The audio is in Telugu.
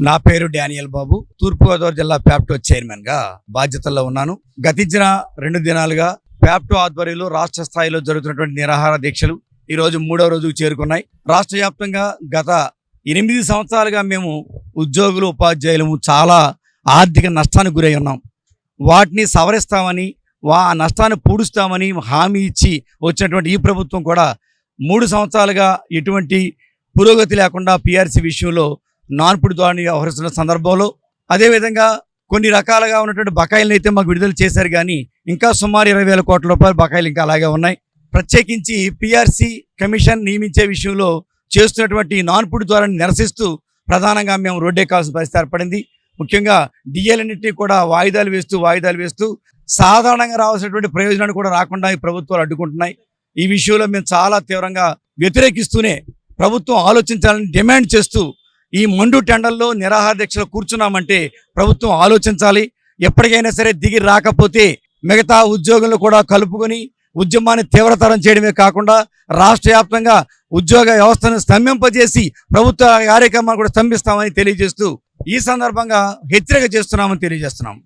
నా పేరు డానియల్ బాబు. తూర్పుగోదావరి జిల్లా ప్యాప్టో చైర్మన్ గా బాధ్యతల్లో ఉన్నాను. గతించిన 2 దినాలుగా ప్యాప్టో ఆధ్వర్యంలో రాష్ట్ర స్థాయిలో జరుగుతున్నటువంటి నిరాహార దీక్షలు ఈ రోజు 3వ రోజుకు చేరుకున్నాయి. రాష్ట్ర వ్యాప్తంగా గత 8 సంవత్సరాలుగా మేము ఉద్యోగులు ఉపాధ్యాయులు చాలా ఆర్థిక నష్టానికి గురై ఉన్నాం. వాటిని సవరిస్తామని ఆ నష్టాన్ని పూడుస్తామని హామీ ఇచ్చి వచ్చినటువంటి ఈ ప్రభుత్వం కూడా 3 సంవత్సరాలుగా ఎటువంటి పురోగతి లేకుండా పిఆర్సీ విషయంలో నాన్పుడి ధోరణి వ్యవహరిస్తున్న సందర్భంలో అదేవిధంగా కొన్ని రకాలుగా ఉన్నటువంటి బకాయిలను అయితే మాకు విడుదల చేశారు, కానీ ఇంకా సుమారు 20,000 కోట్ల రూపాయల బకాయిలు ఇంకా అలాగే ఉన్నాయి. ప్రత్యేకించి పిఆర్సీ కమిషన్ నియమించే విషయంలో చేస్తున్నటువంటి నాన్పుడి ధోరణిని నిరసిస్తూ ప్రధానంగా మేము రోడ్డెక్కాల్సిన పరిస్థితి ఏర్పడింది. ముఖ్యంగా డిఏలన్నింటినీ కూడా వాయిదాలు వేస్తూ సాధారణంగా రావాల్సినటువంటి ప్రయోజనాలు కూడా రాకుండా ఈ ప్రభుత్వాలు అడ్డుకుంటున్నాయి. ఈ విషయంలో మేము చాలా తీవ్రంగా వ్యతిరేకిస్తూనే ప్రభుత్వం ఆలోచించాలని డిమాండ్ చేస్తూ ఈ మండు టెండల్లో నిరాహార దీక్షలో కూర్చున్నామంటే ప్రభుత్వం ఆలోచించాలి. ఎప్పటికైనా సరే దిగి రాకపోతే మిగతా ఉద్యోగులను కూడా కలుపుకొని ఉద్యమాన్ని తీవ్రతరం చేయడమే కాకుండా రాష్ట్ర వ్యాప్తంగా ఉద్యోగ వ్యవస్థను స్తంభింపజేసి ప్రభుత్వ కార్యక్రమాలు కూడా స్తంభిస్తామని తెలియజేస్తూ ఈ సందర్భంగా హెచ్చరిక చేస్తున్నామని తెలియజేస్తున్నాం.